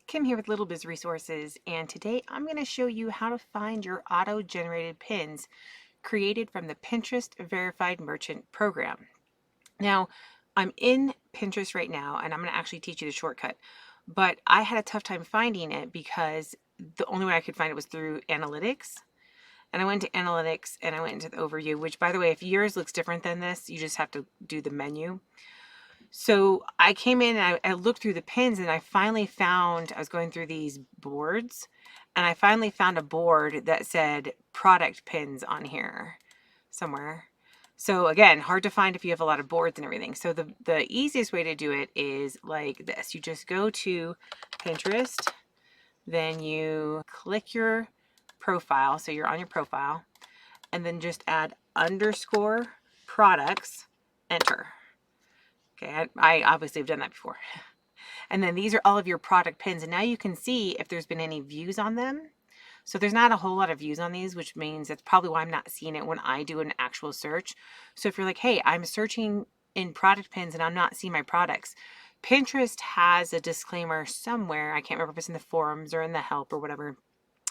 Kim here with Little Biz Resources, and today I'm going to show you how to find your auto-generated pins created from the Pinterest Verified Merchant program. Now, I'm in Pinterest right now, and I'm going to actually teach you the shortcut, but I had a tough time finding it because the only way I could find it was through analytics. And I went to analytics and I went into the overview, which, by the way, if yours looks different than this, you just have to do the menu. So I came in and I looked through the pins and I finally found, I was going through these boards and I finally found a board that said product pins on here somewhere. So again, hard to find if you have a lot of boards and everything. So the easiest way to do it is like this. You just go to Pinterest, then you click your profile. So you're on your profile and then just add underscore products, enter. Okay, I obviously have done that before. And then these are all of your product pins. And now you can see if there's been any views on them. So there's not a whole lot of views on these, which means that's probably why I'm not seeing it when I do an actual search. So if you're like, hey, I'm searching in product pins and I'm not seeing my products, Pinterest has a disclaimer somewhere. I can't remember if it's in the forums or in the help or whatever.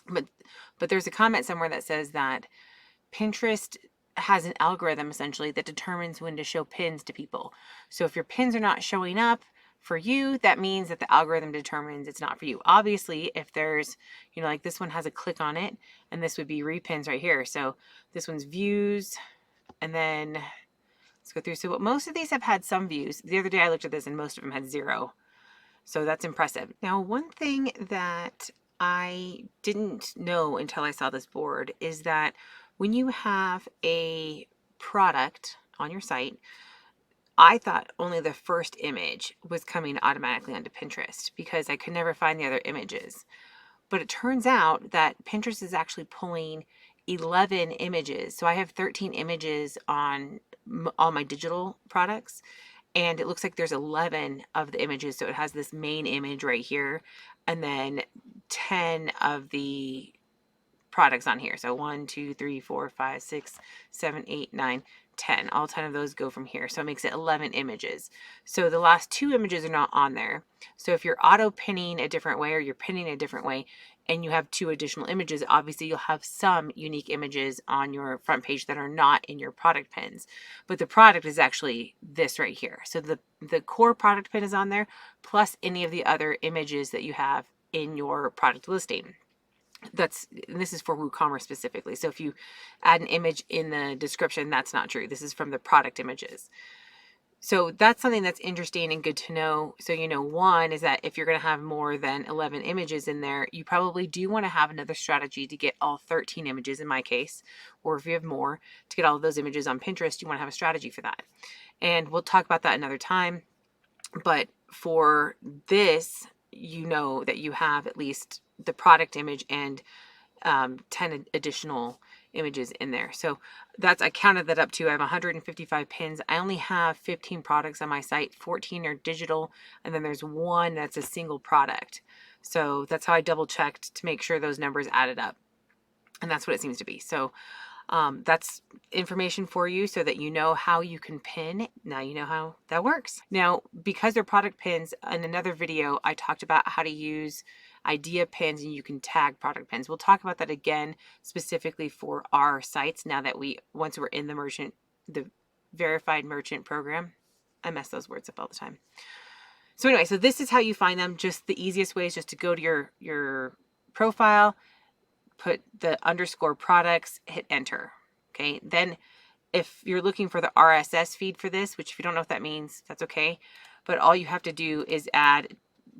But there's a comment somewhere that says that Pinterest has an algorithm essentially that determines when to show pins to people. So if your pins are not showing up for you, that means that the algorithm determines it's not for you. Obviously, if there's, like this one has a click on it, and this would be repins right here. So this one's views, and then let's go through. So most of these have had some views. The other day I looked at this and most of them had 0. So that's impressive. Now, one thing that I didn't know until I saw this board is that when you have a product on your site, I thought only the first image was coming automatically onto Pinterest because I could never find the other images. But it turns out that Pinterest is actually pulling 11 images. So I have 13 images on all my digital products, and it looks like there's 11 of the images. So it has this main image right here, and then 10 of the products on here. So 1, 2, 3, 4, 5, 6, 7, 8, 9, 10. All 10 of those go from here. So it makes it 11 images. So the last 2 images are not on there. So if you're auto pinning a different way or you're pinning a different way and you have 2 additional images, obviously you'll have some unique images on your front page that are not in your product pins. But the product is actually this right here. So the core product pin is on there plus any of the other images that you have in your product listing. This is for WooCommerce specifically. So if you add an image in the description, that's not true. This is from the product images. So that's something that's interesting and good to know. So, one is that if you're going to have more than 11 images in there, you probably do want to have another strategy to get all 13 images in my case, or if you have more to get all of those images on Pinterest, you want to have a strategy for that. And we'll talk about that another time. But for this, that you have at least the product image and 10 additional images in there. So I counted that up too. I have 155 pins. I only have 15 products on my site. 14 are digital, and then there's one that's a single product. So that's how I double checked to make sure those numbers added up. And that's what it seems to be. So that's information for you so that you know how you can pin. Now you know how that works. Now, because they're product pins, in another video, I talked about how to use idea pins and you can tag product pins. We'll talk about that again specifically for our sites now that once we're in the verified merchant program. I mess those words up all the time. So anyway, so this is how you find them. Just the easiest way is just to go to your profile, put the underscore products, hit enter. Okay. Then if you're looking for the RSS feed for this, which if you don't know what that means, that's okay. But all you have to do is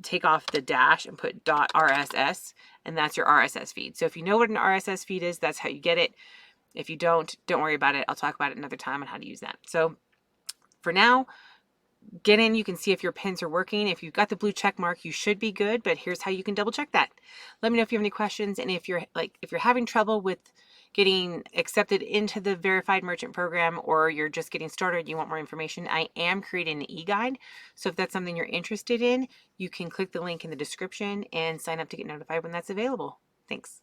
take off the dash and put .rss, and that's your RSS feed. So if you know what an RSS feed is, that's how you get it. If you don't worry about it. I'll talk about it another time on how to use that. So for now, get in, you can see if your pins are working. If you've got the blue check mark, you should be good, but here's how you can double check that. Let me know if you have any questions, and if you're having trouble with getting accepted into the verified merchant program, or you're just getting started and you want more information, I am creating an e-guide. So if that's something you're interested in, you can click the link in the description and sign up to get notified when that's available. Thanks.